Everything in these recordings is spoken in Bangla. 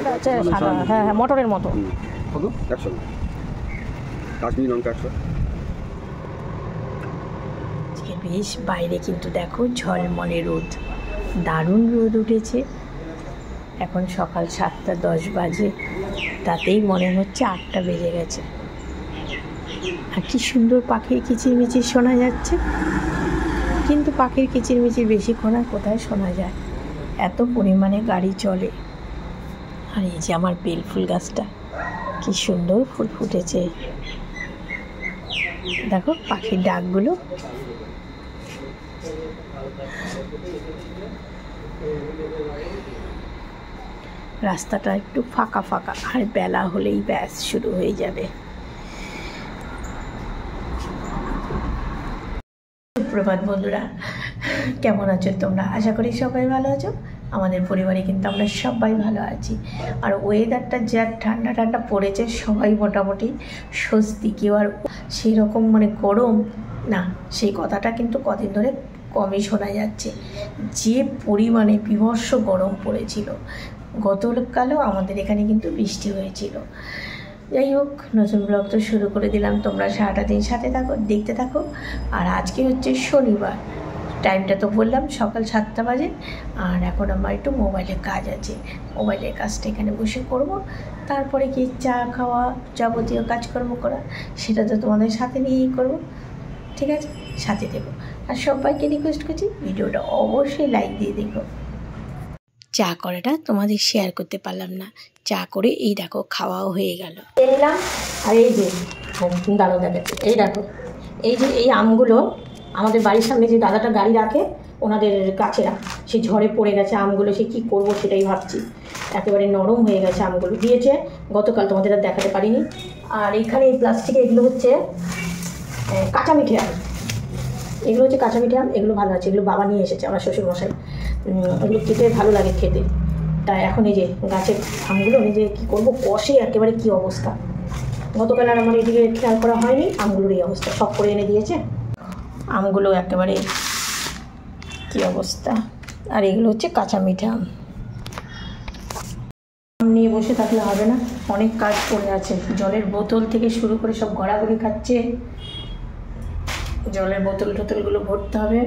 ওটা হচ্ছে সাদা, হ্যাঁ হ্যাঁ মটরের মতো। কত? 100 কাশ্মীরি লঙ্কা 100। আজকে বেশ বাইরে কিন্তু দেখো ঝলমলে রোদ, দারুণ রোদ উঠেছে। এখন সকাল 7:10 বাজে, তাতেই মনে হচ্ছে 8টা বেজে গেছে। আর কি সুন্দর পাখির কিচিরমিচির শোনা যাচ্ছে, কিন্তু পাখির কিচিরমিচির বেশিক্ষণ আর কোথায় শোনা যায়, এত পরিমাণে গাড়ি চলে। আর এই যে আমার বেলফুল গাছটা, কি সুন্দর ফুল ফুটেছে, দেখো পাখির ডাকগুলো। রাস্তাটা একটু ফাঁকা ফাঁকা, আর বেলা হলেই ব্যাস শুরু হয়ে যাবে। সুপ্রভাত বন্ধুরা, কেমন আছো তোমরা? আশা করি সবাই ভালো আছো। আমাদের পরিবারে কিন্তু আমরা সবাই ভালো আছি। আর ওয়েদারটা যা ঠান্ডা ঠান্ডা পড়েছে, সবাই মোটামুটি স্বস্তি। কেউ আর সেই রকম মানে গরম না, সেই কথাটা কিন্তু কদিন ধরে কমই শোনা যাচ্ছে। যে পরিমাণে বীভৎস গরম পড়েছিল, গতকালও আমাদের এখানে কিন্তু বৃষ্টি হয়েছিল। যাই হোক, নতুন ব্লগ তো শুরু করে দিলাম, তোমরা সারাটা দিন সাথে থাকো, দেখতে থাকো। আর আজকে হচ্ছে শনিবার, টাইমটা তো বললাম সকাল 7টা বাজে। আর এখন আমার একটু মোবাইলের কাজ আছে, মোবাইলের কাজটা এখানে বসে করব। তারপরে কি চা খাওয়া, যাবতীয় কাজকর্ম করা, সেটা তো তোমাদের সাথে নিয়েই করব। ঠিক আছে, সাথে দেখো। আর সবাইকে রিকোয়েস্ট করছি, ভিডিওটা অবশ্যই লাইক দিয়ে দেখো। চা করাটা তোমাদের শেয়ার করতে পারলাম না, চা করে এই দেখো খাওয়াও হয়ে গেল। এলাম, আর এই যে দাঁড়ো দেখাচ্ছি, এই দেখো এই যে এই আমগুলো আমাদের বাড়ির সামনে যে দাদাটা গাড়ি রাখে, ওনাদের গাছেরা সেই ঝড়ে পড়ে গেছে আমগুলো, সে কী করবো সেটাই ভাবছি। একেবারে নরম হয়ে গেছে আমগুলো, দিয়েছে গতকাল, তোমাদের আর দেখাতে পারিনি। আর এখানে এই প্লাস্টিকে এগুলো হচ্ছে কাঁচা মিঠে আম, এগুলো হচ্ছে কাঁচা মিঠে আম। এগুলো ভালো আছে, এগুলো বাবা নিয়ে এসেছে, আমার শ্বশুরমশাই। এগুলো খেতে ভালো লাগে খেতে। তাই এখন এই যে গাছের আমগুলো নিজে কী করবো, কষে একেবারে কী অবস্থা। গতকাল আর আমার এদিকে খেয়াল করা হয়নি, আমগুলোর এই অবস্থা, সব করে এনে দিয়েছে। আমগুলো একেবারে কী অবস্থা। আর এগুলো হচ্ছে কাঁচা মিঠা আম। আম নিয়ে বসে থাকলে হবে না, অনেক কাজ পড়ে আছে। জলের বোতল থেকে শুরু করে সব গড়াগড়ি খাচ্ছে, জলের বোতল টোতলগুলো ভরতে হবে।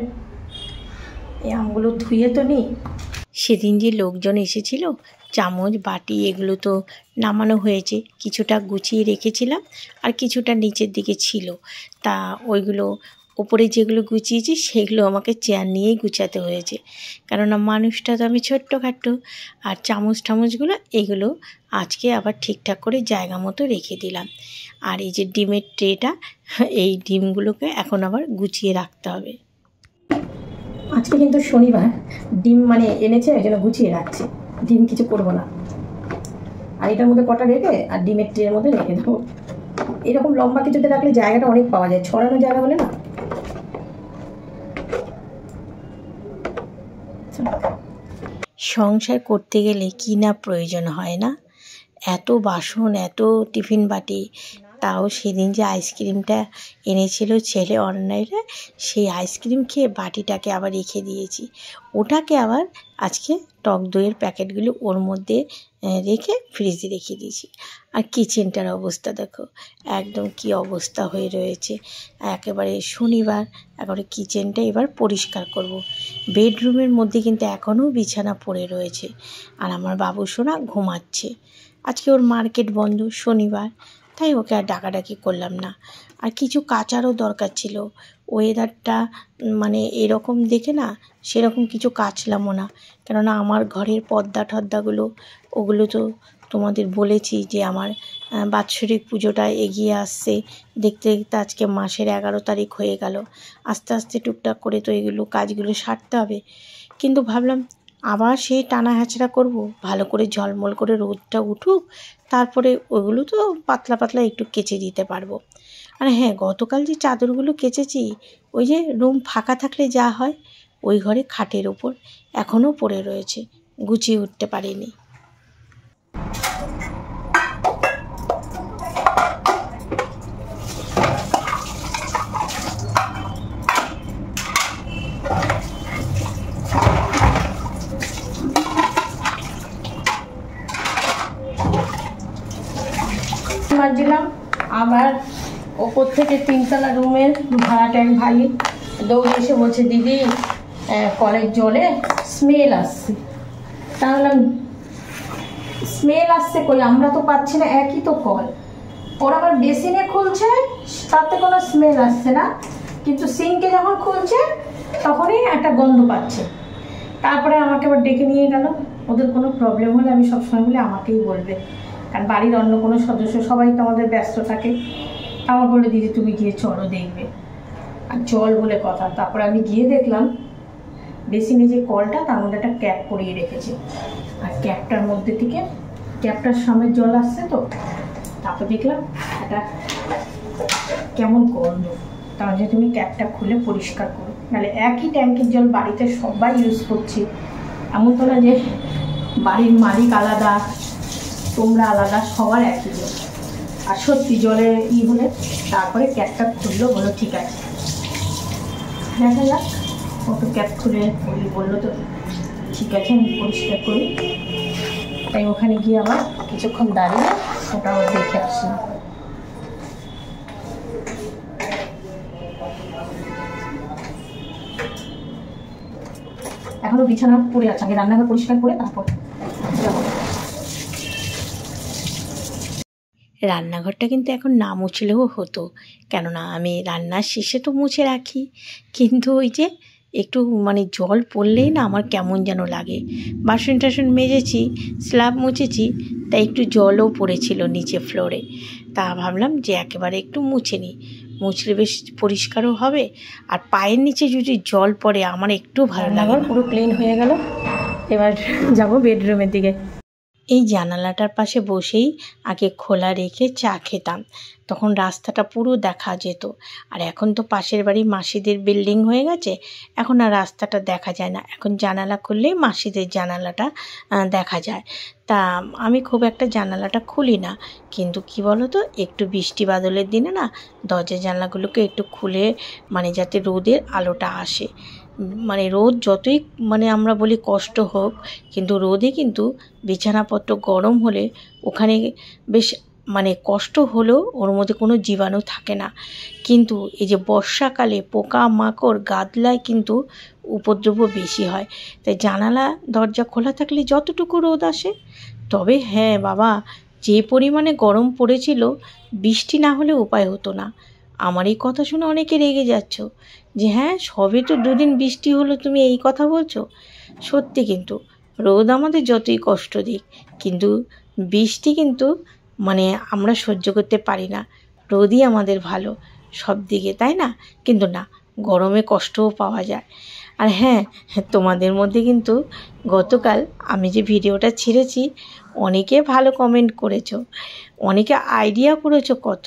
এই আমগুলো ধুয়ে তো নিই। সেদিন যে লোকজন এসেছিল, চামচ বাটি এগুলো তো নামানো হয়েছে, কিছুটা গুছিয়ে রেখেছিলাম আর কিছুটা নিচের দিকে ছিল। তা ওইগুলো ওপরে যেগুলো গুছিয়েছি সেগুলো আমাকে চেয়ার নিয়েই গুছাতে হয়েছে, কেননা মানুষটা তো আমি ছোট্টখাট্টো। আর চামচ টামচগুলো এগুলো আজকে আবার ঠিকঠাক করে জায়গা মতো রেখে দিলাম। আর এই যে ডিমের ট্রেটা, এই ডিমগুলোকে এখন আবার গুছিয়ে রাখতে হবে। আজকে কিন্তু শনিবার, ডিম মানে এনেছে, ওই জন্য গুছিয়ে রাখছি। ডিম কিছু করবো না, আর এটার মধ্যে কটা রেখে আর ডিমের ট্রের মধ্যে রেখে দেবো। এরকম লম্বা কিছুতে রাখলে জায়গাটা অনেক পাওয়া যায়, ছড়ানো জায়গা বলে না। সংসার করতে গেলে কি না প্রয়োজন হয় না, এত বাসন, এত টিফিন বাটি। তাও সেদিন যে আইসক্রিমটা এনেছিল ছেলে অনলাইনে, সেই আইসক্রিম খেয়ে বাটিটাকে আবার রেখে দিয়েছি। ওটাকে আবার আজকে টক দইয়ের প্যাকেটগুলো ওর মধ্যে রেখে ফ্রিজে রেখে দিয়েছি। আর কিচেনটার অবস্থা দেখো, একদম কি অবস্থা হয়ে রয়েছে। একেবারে শনিবার, একেবারে কিচেনটা এবার পরিষ্কার করব। বেডরুমের মধ্যে কিন্তু এখনও বিছানা পড়ে রয়েছে, আর আমার বাবু সোনা ঘুমাচ্ছে। আজকে ওর মার্কেট বন্ধ, শনিবার, তাই ওকে আর ডাকাডাকি করলাম না। আর কিছু কাচারও দরকার ছিল, ওয়েদারটা মানে এরকম দেখে না সেরকম কিছু কাচলামও না, কেননা আমার ঘরের পর্দা টর্দাগুলো, ওগুলো তো তোমাদের বলেছি যে আমার বাৎসরিক পুজোটা এগিয়ে আসছে। দেখতে দেখতে আজকে মাসের 11 তারিখ হয়ে গেল। আস্তে আস্তে টুকটাক করে তো এগুলো কাজগুলো সারতে হবে। কিন্তু ভাবলাম আবার সেই টানা হ্যাচড়া করব, ভালো করে ঝলমল করে রোদটা উঠুক, তারপরে ওইগুলো তো পাতলা পাতলা একটু কেচে দিতে পারবো। আর হ্যাঁ, গতকাল যে চাদরগুলো কেচেছি, ওই যে রুম ফাঁকা থাকলে যা হয়, ওই ঘরে খাটের ওপর এখনও পড়ে রয়েছে, গুছিয়ে উঠতে পারিনি। মাজছিলাম, আবার ওপর থেকে 3তলা রুমের ভাড়াটা এক ভাই দৌড়ে এসে বলছে, দিদি কলের জলে স্মেল আসছে। তাহলে স্মেল আসছে কই, আমরা তো পাচ্ছি না, একই তো কল। ওরা আবার বেসিনে খুলছে, তাতে কোনো স্মেল আসছে না, কিন্তু সিঙ্কে যখন খুলছে তখনই একটা গন্ধ পাচ্ছে। তারপরে আমাকে আবার ডেকে নিয়ে গেল। ওদের কোনো প্রবলেম হলে আমি সবসময় বলি আমাকেই বলবে, কারণ বাড়ির অন্য কোনো সদস্য সবাই তো আমাদের ব্যস্ত থাকে। আমার বলে, দিদি তুমি গিয়ে চলো দেখবে, আর জল বলে কথা। তারপরে আমি গিয়ে দেখলাম বেসিনে যে কলটা তার মধ্যে একটা ক্যাপ পরিয়ে রেখেছে, আর ক্যাপটার মধ্যে থেকে ক্যাপটার সামনে জল আসছে। তো তারপর দেখলাম একটা কেমন গন্ধ। তার যে তুমি ক্যাপটা খুলে পরিষ্কার করো, নাহলে একই ট্যাঙ্কের জল বাড়িতে সবাই ইউজ করছি, এমন তো না যে বাড়ির মালিক আলাদা তোমরা আলাদা, সবার একই জল। আর সত্যি জলে হলে তারপরে ক্যাপটা খুললো, বলো ঠিক আছে, দেখা যাক। ও তো ক্যাপ খুলে বললো তো ঠিক আছে আমি পরিষ্কার করি। তাই ওখানে গিয়ে আবার কিছুক্ষণ দাঁড়িয়ে ওটা আবার দেখে আসলাম। এখনো বিছানা পড়ে আছে, আগে রান্নাঘর পরিষ্কার করে তারপর রান্নাঘরটা কিন্তু এখন না মুছলেও হতো, কেননা আমি রান্নার শেষে তো মুছে রাখি, কিন্তু ওই যে একটু মানে জল পড়লেই না আমার কেমন যেন লাগে। বাসন টাসন মেজেছি, স্ল্যাব মুছেছি, তাই একটু জলও পড়েছিল নিচে ফ্লোরে। তা ভাবলাম যে একেবারে একটু মুছে নিই, মুছলে বেশ পরিষ্কারও হবে। আর পায়ের নিচে যদি জল পড়ে আমার একটু ভালো লাগে। পুরো ক্লিন হয়ে গেল, এবার যাব বেডরুমের দিকে। এই জানালাটার পাশে বসেই আগে খোলা রেখে চা খেতাম, তখন রাস্তাটা পুরো দেখা যেত। আর এখন তো পাশের বাড়ি মাসিদের বিল্ডিং হয়ে গেছে, এখন আর রাস্তাটা দেখা যায় না, এখন জানালা খুললেই মাসিদের জানালাটা দেখা যায়। তা আমি খুব একটা জানালাটা খুলি না, কিন্তু কি বলো তো, একটু বৃষ্টি বাদলের দিনে না দরজা জানলাগুলোকে একটু খুলে, মানে যাতে রোদের আলোটা আসে। মানে রোদ যতই মানে আমরা বলি কষ্ট হোক, কিন্তু রোদে কিন্তু বিছানাপত্র গরম হলে ওখানে বেশ মানে কষ্ট হলেও ওর মধ্যে কোনো জীবাণু থাকে না। কিন্তু এই যে বর্ষাকালে পোকা মাকড় গাদলায় কিন্তু উপদ্রব বেশি হয়। তাই জানালা দরজা খোলা থাকলে যতটুকু রোদ আসে। তবে হ্যাঁ বাবা, যে পরিমাণে গরম পড়েছিল, বৃষ্টি না হলে উপায় হতো না। আমার এই কথা শুনে অনেকে রেগে যাচ্ছ যে হ্যাঁ সবে তো 2 দিন বৃষ্টি হলো, তুমি এই কথা বলছো। সত্যি কিন্তু রোদ আমাদের যতই কষ্ট দিক, কিন্তু বৃষ্টি কিন্তু মানে আমরা সহ্য করতে পারি না। রোদই আমাদের ভালো সব দিকে, তাই না? কিন্তু না, গরমে কষ্টও পাওয়া যায়। আর হ্যাঁ, তোমাদের মধ্যে কিন্তু গতকাল আমি যে ভিডিওটা ছেড়েছি, অনেকে ভালো কমেন্ট করেছো, অনেকে আইডিয়া করেছো কত।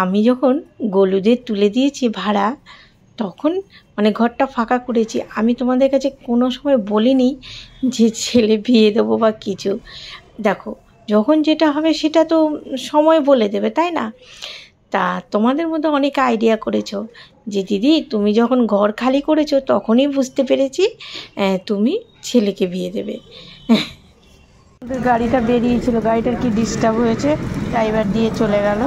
আমি যখন গলুদের তুলে দিয়েছি ভাড়া, তখন মানে ঘরটা ফাঁকা করেছি, আমি তোমাদের কাছে কোনো সময় বলিনি যে ছেলে বিয়ে দেবো বা কিছু। দেখো, যখন যেটা হবে সেটা তো সময় বলে দেবে, তাই না? তা তোমাদের মধ্যে অনেকে আইডিয়া করেছো যে দিদি তুমি যখন ঘর খালি করেছো তখনই বুঝতে পেরেছি তুমি ছেলেকে বিয়ে দেবে। গাড়িটা বেরিয়েছিল, গাড়িটার কি ডিস্টার্ব হয়েছে, ড্রাইভার দিয়ে চলে গেল।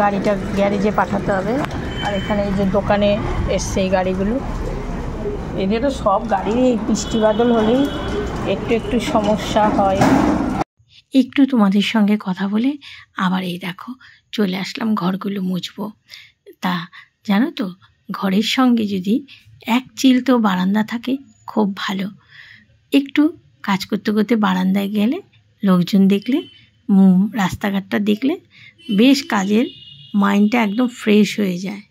গাড়িটা গ্যারেজে পাঠাতে হবে। আর এখানে এই যে দোকানে এসছে এই গাড়িগুলো, এদেরও সব গাড়ির এই বৃষ্টি বাদল হলেই একটু একটু সমস্যা হয়। একটু তোমাদের সঙ্গে কথা বলে আবার এই দেখো চলে আসলাম ঘরগুলো মুছবো। তা জানো তো, ঘরের সঙ্গে যদি এক চিল তো বারান্দা থাকে খুব ভালো। একটু কাজ করতে করতে বারান্দায় গেলে, লোকজন দেখলে, রাস্তাঘাটটা দেখলে বেশ কাজের মাইন্ডটা একদম ফ্রেশ হয়ে যায়।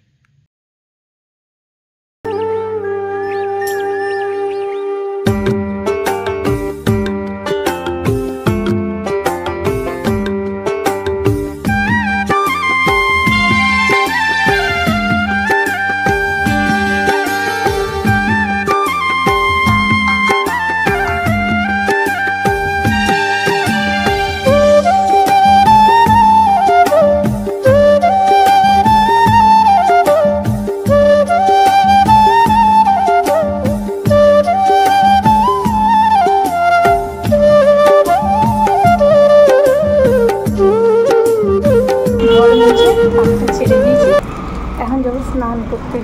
করতে।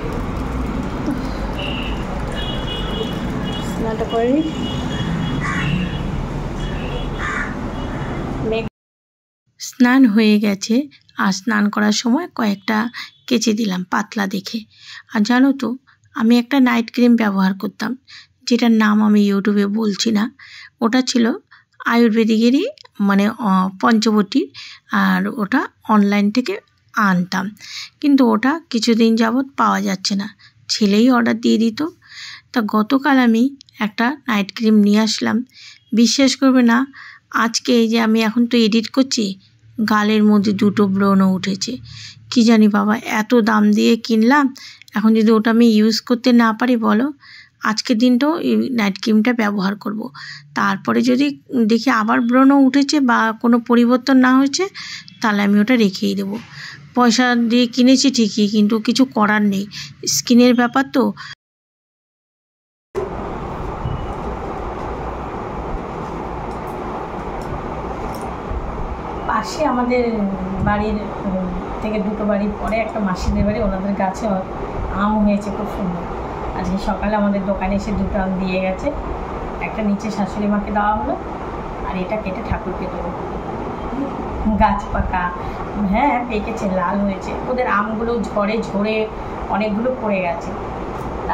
স্নানটা করে নিই। স্নান হয়ে গেছে, আর স্নান করার সময় কয়েকটা কেচে দিলাম পাতলা দেখে। আর জানো তো, আমি একটা নাইট ক্রিম ব্যবহার করতাম, যেটার নাম আমি ইউটিউবে বলছি না। ওটা ছিল আয়ুর্বেদিকেরই, মানে পঞ্চবটির, আর ওটা অনলাইন থেকে আনতাম। কিন্তু ওটা কিছুদিন যাবৎ পাওয়া যাচ্ছে না, ছেলেই অর্ডার দিয়ে দিত। তা গতকাল আমি একটা নাইট ক্রিম নিয়ে আসলাম। বিশ্বাস করবে না, আজকে এই যে আমি এখন তো এডিট করছি, গালের মধ্যে 2টো ব্রণ উঠেছে। কি জানি বাবা, এত দাম দিয়ে কিনলাম, এখন যদি ওটা আমি ইউজ করতে না পারি বলো, আজকের দিনটাও এই নাইট ক্রিমটা ব্যবহার করব। তারপরে যদি দেখি আবার ব্রণ উঠেছে বা কোনো পরিবর্তন না হয়েছে, তাহলে আমি ওটা রেখেই দেবো। পয়সা দিয়ে কিনেছি ঠিকই, কিন্তু কিছু করার নেই, স্কিনের ব্যাপার তো। পাশে আমাদের বাড়ির থেকে 2টো বাড়ি পরে একটা মাসিদের বাড়ি, ওনাদের গাছে আম হয়েছে খুব সুন্দর। আজকে সকালে আমাদের দোকানে এসে 2টো আম দিয়ে গেছে। একটা নিচে শাশুড়ি মাকে দেওয়া হলো, আর এটা কেটে ঠাকুরকে দেবো। গাছ পাকা, হ্যাঁ পেকেছে, লাল হয়েছে। ওদের আমগুলো ঝড়ে ঝরে অনেকগুলো পড়ে গেছে।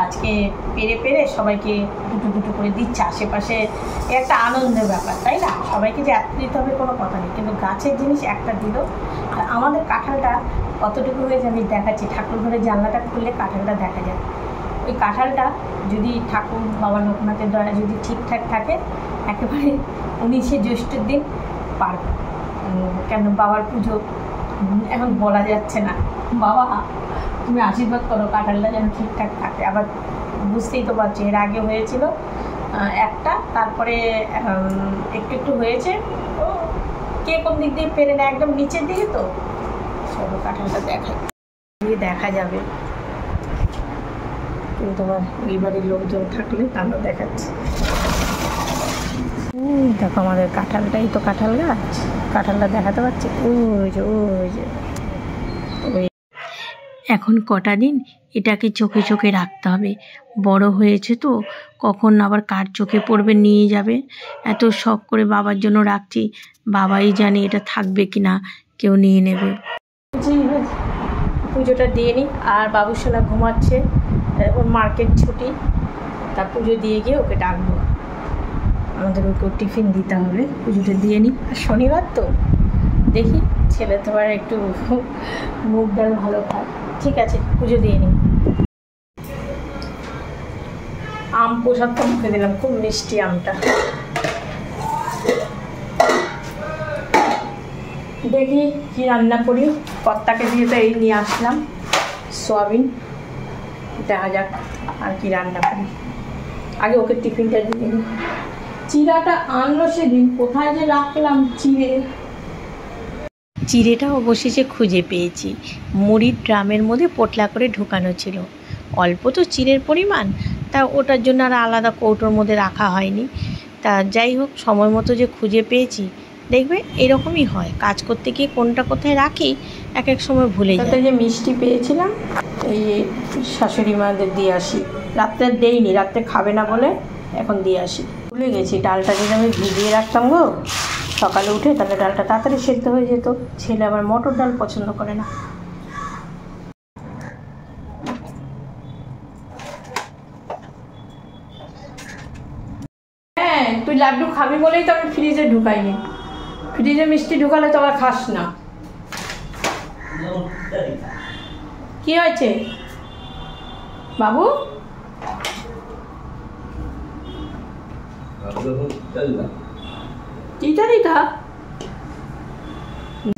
আজকে পেরে পেরে সবাইকে 2টো করে দিচ্ছে। আশেপাশে একটা আনন্দের ব্যাপার, তাই না? সবাইকে যে এত দিতে হবে কোনো কথা নেই, কিন্তু গাছের জিনিস একটা দিল। আর আমাদের কাঁঠালটা কতটুকু হয়েছে আমি দেখাচ্ছি। ঠাকুর ঘরের জানলাটা খুললে কাঁঠালটা দেখা যায়। ওই কাঁঠালটা যদি ঠাকুর বাবা লোকনাথের দয়া যদি ঠিকঠাক থাকে, একেবারে 19শে জ্যৈষ্ঠের দিন পারব। কেন বাবার পুজো এখন বলা যাচ্ছে না। বাবা তুমি আশীর্বাদ করো কাঁঠালটা যেন ঠিকঠাক থাকে। আবার বুঝতেই তো পারছি, এর আগে হয়েছিল একটা, তারপরে একটু একটু হয়েছে। তো কে কোন দিক দিয়ে পেরে না, একদম নিচের দিকে তো সব কাঁঠালটা দেখা যাবে। কিন্তু তোমার ওই বাড়ির লোকজন থাকলে তাহলে দেখাচ্ছে। দেখো আমাদের কাঁঠালটাই তো কাঁঠাল গাছ, কাঁঠালটা দেখাতে পারছি। ওই যে এখন কটা দিন এটাকে চোখে চোখে রাখতে হবে। বড় হয়েছে তো, কখন আবার কার চোখে পড়বে নিয়ে যাবে। এত শখ করে বাবার জন্য রাখছি, বাবাই জানে এটা থাকবে কি না, কেউ নিয়ে নেবে। পুজোটা দিয়ে নিই। আর বাবুসোনা ঘুমাচ্ছে, ওর মার্কেট ছুটি, তার পুজো দিয়ে গিয়ে ওকে ডাকবো। আমাদের ওকে টিফিন দিতে হবে, পুজোটা দিয়ে নিই। আর শনিবার তো দেখি, ছেলে তো আর একটু মুগ ডাল ভালো খায়। ঠিক আছে, পুজো দিয়ে নিই। আম প্রসাদটা মুখে দিলাম, খুব মিষ্টি আমটা। দেখি কি রান্না করি। কর্তাকে দিয়ে তো এই নিয়ে আসলাম সোয়াবিন, দেখা যাক আর কি রান্না করি। আগে ওকে টিফিনটা দিয়ে নিই। চিড়াটা আনলো সেদিন, কোথায় যে রাখলাম চিড়েটা অবশেষে খুঁজে পেয়েছি। মুড়ির ড্রামের মধ্যে পোটলা করে ঢোকানো ছিল। অল্প তো চিড়ের পরিমাণ, তা ওটার জন্য আর আলাদা কৌটোর মধ্যে রাখা হয়নি। তা যাই হোক, সময় মতো যে খুঁজে পেয়েছি। দেখবে এরকমই হয়, কাজ করতে গিয়ে কোনটা কোথায় রাখি এক এক সময় ভুলে যাই। যে মিষ্টি পেয়েছিলাম, এই শাশুড়ি মাদের দিয়ে আসি। রাত্রে দেইনি, রাত্রে খাবে না বলে এখন দিয়ে আসি। ভুলে গেছি, ডালটা যদি আমি ভিজিয়ে রাখতাম গো সকালে উঠে, তাহলে ডালটা তাড়াতাড়ি সেদ্ধ হয়ে যেত। ছেলে আবার মটর ডাল পছন্দ করে না। হ্যাঁ, তুই লাড্ডু খাবি বলেই তো আমি ফ্রিজে ঢুকাইনি। ফ্রিজে মিষ্টি ঢুকালে তো আবার খাস না। কি হয়েছে বাবু?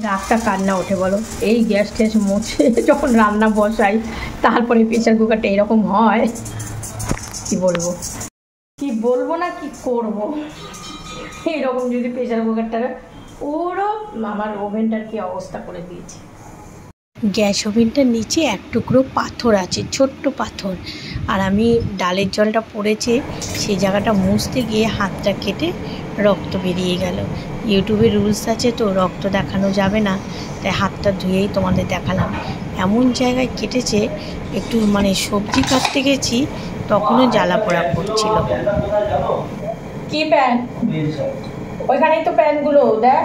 রাগটা কান্না ওঠে বলো। এই গ্যাস ট্যাস মুছে যখন রান্না বসাই, তারপরে প্রেশার কুকারটা এরকম হয়। কি বলবো না কি করব। এরকম যদি প্রেশার কুকারটা, ওরও আমার ওভেনটার কি অবস্থা করে দিয়েছে। গ্যাস ওভেনটার নিচে এক টুকরো পাথর আছে, ছোট্ট পাথর। আর আমি ডালের জলটা পড়েছে, সেই জায়গাটা মুছতে গিয়ে হাতটা কেটে রক্ত বেরিয়ে গেল। ইউটিউবে রুলস আছে তো, রক্ত দেখানো যাবে না, তাই হাতটা ধুয়েই তোমাদের দেখালাম। এমন জায়গায় কেটেছে, একটু মানে সবজি কাটতে গেছি তখনও জ্বালা পোড়া করছিল। কি প্যান? ওইখানেই তো প্যানগুলো দেখ।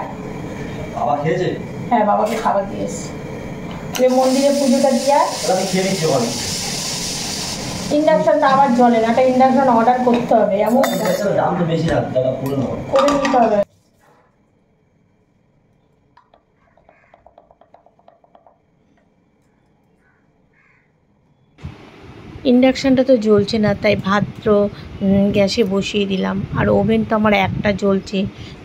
বাবা খেয়েছে? হ্যাঁ, বাবাকে খাবার দিয়েছি। মন্দিরে পুজোটা দিয়ে ইন্ডাকশনটা আবার জ্বলে না, একটা ইন্ডাকশন অর্ডার করতে হবে, এমন দাম তো বেশি রাখ, টাকা করে নিতে হবে। ইন্ডাকশানটা তো জ্বলছে না, তাই ভাত গ্যাসে বসিয়ে দিলাম। আর ওভেন তো আমার একটা জ্বলছে,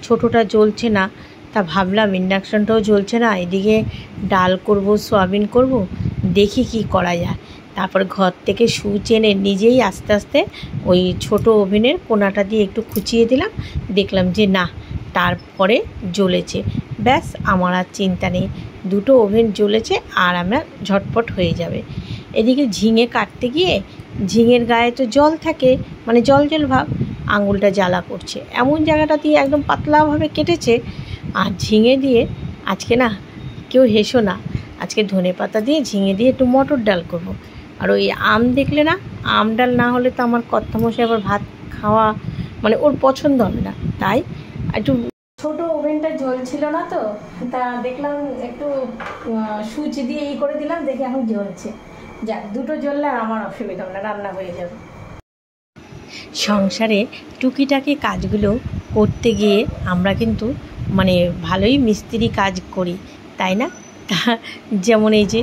ছোটোটা জ্বলছে না। তা ভাবলাম ইন্ডাকশানটাও জ্বলছে না, এদিকে ডাল করব, সয়াবিন করব, দেখি কি করা যায়। তারপর ঘর থেকে সুচ এনে নিজেই আস্তে আস্তে ওই ছোটো ওভেনের কোনাটা দিয়ে একটু খুঁচিয়ে দিলাম, দেখলাম যে না, তারপরে জ্বলেছে। ব্যাস, আমার আর চিন্তা নেই, দুটো ওভেন জ্বলেছে আর আমার ঝটপট হয়ে যাবে। এদিকে ঝিঙে কাটতে গিয়ে ঝিঙের গায়ে তো জল থাকে, মানে জল জল ভাব, আঙুলটা জ্বালা করছে। এমন জায়গাটা দিয়ে একদম পাতলাভাবে কেটেছে। আর ঝিঙে দিয়ে আজকে না, কেউ হেসো না, আজকে ধনেপাতা দিয়ে ঝিঙে দিয়ে একটু মটর ডাল করব। আর ওই আম দেখলে না, আম ডাল না হলে তো আমার কর্তামশাই আবার ভাত খাওয়া মানে ওর পছন্দ হবে না। তাই একটু ছোটো ওভেনটা জ্বলছিল না তো, তা দেখলাম একটু সুচ দিয়ে করে দিলাম, দেখে এখন জ্বলছে। যাক, দুটো জ্বললে আমার অসুবিধা হবে না, রান্না হয়ে যাবে। সংসারে টুকিটাকি কাজগুলো করতে গিয়ে আমরা কিন্তু মানে ভালোই মিস্ত্রি কাজ করি, তাই না? যেমন এই যে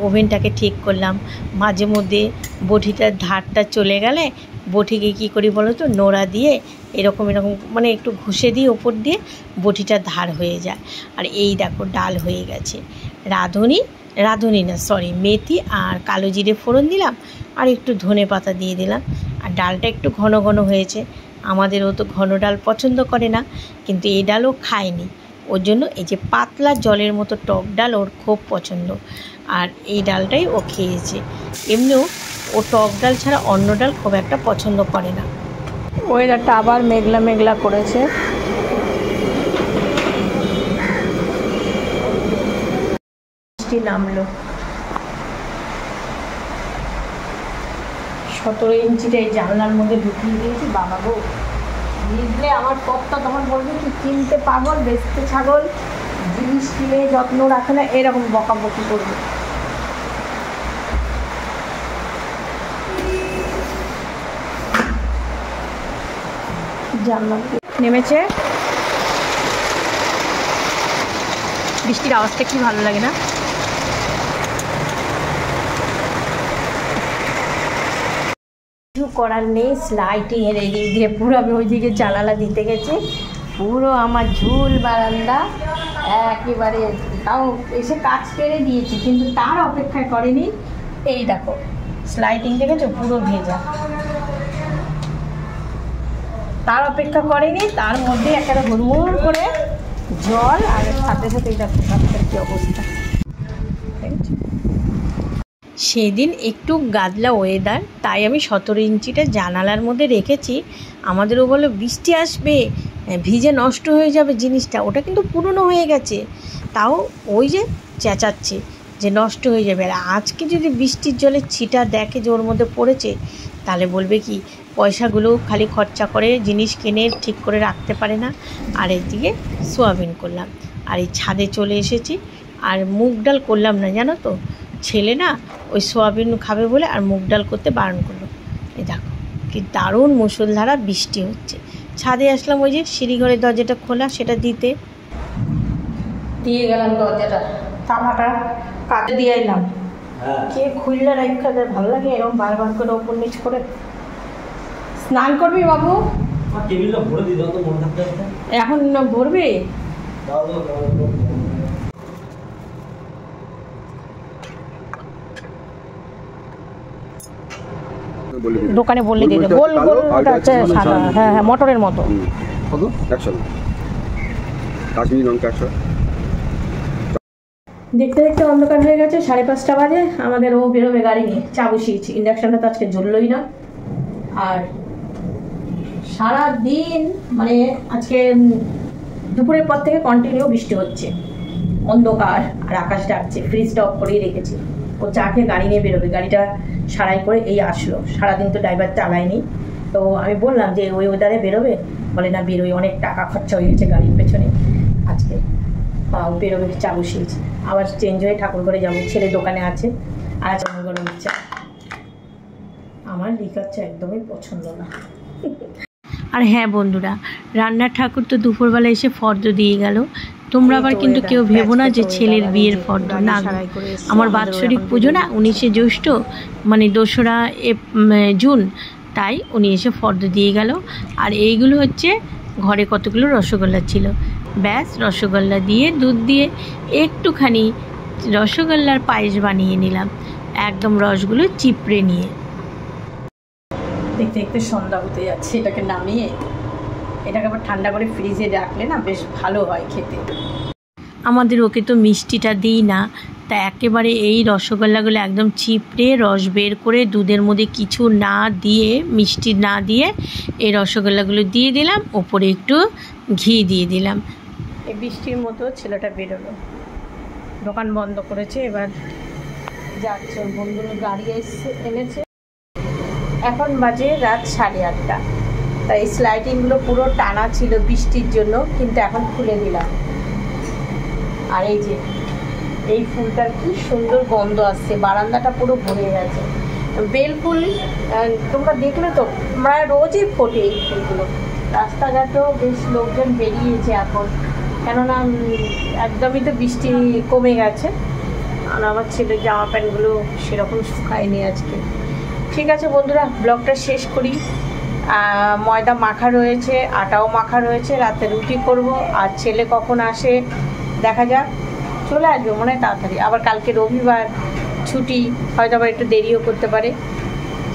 ওভেনটাকে ঠিক করলাম, মাঝে মধ্যে বটিটার ধারটা চলে গেলে বটিকে কী করি বলো তো, নোড়া দিয়ে এরকম মানে একটু ঘষে দিয়ে ওপর দিয়ে বটিটা ধার হয়ে যায়। আর এই দেখো ডাল হয়ে গেছে। রাঁধুনি না, সরি, মেথি আর কালো জিরে ফোড়ন দিলাম, আর একটু ধনে পাতা দিয়ে দিলাম। আর ডালটা একটু ঘন ঘন হয়েছে। আমাদেরও তো ঘন ডাল পছন্দ করে না, কিন্তু এই ডালও খায়নি, ওর জন্য এই যে পাতলা জলের মতো টক ডাল ওর খুব পছন্দ, আর এই ডালটাই ও খেয়েছে। এমনিও ও টক ডাল ছাড়া অন্য ডাল খুব একটা পছন্দ করে না। ওয়েদারটা আবার মেঘলা মেঘলা করেছে। বৃষ্টি নামলো। 17 ইঞ্চিটা এই জানলার মধ্যে ঢুকিয়ে দিয়েছি। বাবা গো, ভিজলে আমার কর্তা তখন বলবে কি কিনতে পাগল, বেচতে ছাগল, জিনিস কিনে যত্ন রাখে না, এরকম বকাবকি করবে। জানলা নেমেছে, বৃষ্টির আওয়াজটা কি ভালো লাগে না? কিছু করার নেই, লাইটিংয়ের এদিক দিয়ে পুরো আমি ওইদিকে জানালা দিতে গেছি, পুরো আমার ঝুল বারান্দা একেবারে। তাও এসে কাজ কেড়ে দিয়েছি, কিন্তু তার অপেক্ষা করেনি। এই দেখো স্লাইডিং দেখেছো, পুরো ভেজা, তার অপেক্ষা করেনি, তার মধ্যে একটা হুড়মুড় করে জল, আর সাথে সাথে এটা কি অবস্থা। সেদিন একটু গাদলা ওয়েদার, তাই আমি 17 ইঞ্চিটা জানালার মধ্যে রেখেছি। আমাদেরও বলো বৃষ্টি আসবে, ভিজে নষ্ট হয়ে যাবে জিনিসটা, ওটা কিন্তু পুরনো হয়ে গেছে, তাও ওই যে চেঁচাচ্ছে যে নষ্ট হয়ে যাবে। আর আজকে যদি বৃষ্টির জলে ছিটা দেখে যে ওর মধ্যে পড়েছে, তাহলে বলবে কি পয়সাগুলো খালি খরচা করে জিনিস কিনে ঠিক করে রাখতে পারে না। আর এদিকে সোয়াবিন করলাম, আর এই ছাদে চলে এসেছি। আর মুগ ডাল করলাম না, জানো তো, ছেলে না ওই সোয়াবিন খাবে বলে আর মুগ ডাল করতে বারণ করলো। এই দেখো কি দারুণ মুষলধারা বৃষ্টি হচ্ছে। ছাদে আসলাম, ওই যে সিঁড়িঘরের দরজাটা খোলা, সেটা দিয়ে গেলাম, দরজাটা তালাটা কাটে দিয়ে এলাম। কে খুললে রাখা যায়, ভালো লাগে এরকম বারবার করে ওপর নিচ করে। স্নান করবি বাবু? এখন ভরবি? দোকানে বললে দিয়ে দেবে, গোল গোল ওটা হচ্ছে সাদা, হ্যাঁ হ্যাঁ, মটরের মতো। কত? 100 কাশ্মীরি লঙ্কা 100। দেখতে দেখতে অন্ধকার হয়ে গেছে, 5:30 বাজে। আমাদের ও বেরোবে গাড়ি নিয়ে, চা বসিয়েছি। ইন্ডাকশনটা তো আজকে জ্বললই না। আর সারা দিন মানে আজকে দুপুরের পর থেকে কন্টিনিউ বৃষ্টি হচ্ছে। অন্ধকার আর আকাশ ডাকছে, ফ্রিজটা অফ করেই রেখেছি। ও চাকে গাড়ি নিয়ে বেরোবে, গাড়িটা সারাই করে এই আসলো, সারাদিন তো ড্রাইভার চালায়নি। তো আমি বললাম যে ওই ওয়েদারে বেরোবে, বলে না বেরোই, অনেক টাকা খরচা হয়ে গেছে গাড়ির পেছনে। আজকে বেরোবে, চা বসিয়েছি, আবার চেঞ্জ হয়ে ঠাকুর ঘরে যাবো, ছেলে দোকানে আছে। আর গরম চা, আমার লিকার চা একদমই পছন্দ না। আর হ্যাঁ বন্ধুরা, রান্নার ঠাকুর তো দুপুরবেলা এসে ফর্দ দিয়ে গেল। তোমরা আবার কিন্তু কেউ ভেবো না যে ছেলের বিয়ের ফর্দ, না। আমার বাৎসরিক পুজো না 19শে জ্যৈষ্ঠ, মানে 2রা জুন, তাই উনি এসে ফর্দ দিয়ে গেল। আর এইগুলো হচ্ছে ঘরে কতগুলো রসগোল্লা ছিল, ব্যাস রসগোল্লা দিয়ে দুধ দিয়ে একটুখানি রসগোল্লার পায়েস বানিয়ে নিলাম, একদম রসগুলো চিপড়ে নিয়ে। দেখতে দেখতে সন্ধ্যা হতে যাচ্ছে, এটাকে নামিয়ে এটাকে আবার ঠান্ডা করে ফ্রিজে রাখলে না বেশ ভালো হয় খেতে। আমাদের ওকে তো মিষ্টিটা দিই না, তা একেবারে এই রসগোল্লাগুলো একদম চিপড়ে রস বের করে দুধের মধ্যে কিছু না দিয়ে, মিষ্টি না দিয়ে এই রসগোল্লাগুলো দিয়ে দিলাম, ওপরে একটু ঘি দিয়ে দিলাম। এই বৃষ্টির মতো ছেলেটা বেরোলো, দোকান বন্ধ করেছে, এবার যাচ্ছে। বন্ধুর গাড়ি এনেছে, এখন বাজে রাত 8:30। তাই স্লাইডিংগুলো পুরো টানা ছিল বৃষ্টির জন্য, কিন্তু এখন খুলে দিলাম। আর এই যে এই ফুলটার কি সুন্দর গন্ধ আসছে, বারান্দাটা পুরো ভরে গেছে। বেল ফুল তোমরা দেখলে তো, আমরা রোজই ফোটে এই ফুলগুলো। রাস্তাঘাটেও বেশ লোকজন বেরিয়েছে এখন, কেননা একদমই তো বৃষ্টি কমে গেছে। আর আমার ছেলের জামা প্যান্টগুলো সেরকম শুকায়নি আজকে। ঠিক আছে বন্ধুরা, ব্লগটা শেষ করি। ময়দা মাখা রয়েছে, আটাও মাখা রয়েছে, রাতে রুটি করব। আর ছেলে কখন আসে দেখা যাক, চলে আসবে মনে হয় তাড়াতাড়ি। আবার কালকে রবিবার ছুটি, হয়তো আবার একটু দেরিও করতে পারে।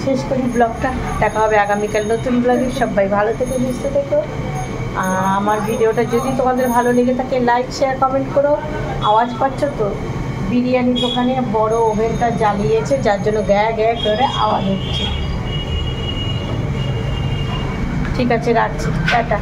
শেষ করি ব্লগটা, দেখা হবে আগামীকাল নতুন ব্লগে। সবাই ভালো থেকো, সুস্থ থেকো। আমার ভিডিওটা যদি তোমাদের ভালো লেগে থাকে লাইক শেয়ার কমেন্ট করো। আওয়াজ পাচ্ছ তো, বিরিয়ানির দোকানে বড় ওভেনটা জ্বালিয়েছে, যার জন্য গ্যা গ্যা করে আওয়াজ হচ্ছে। ঠিক আছে, রাখছি, টাটা।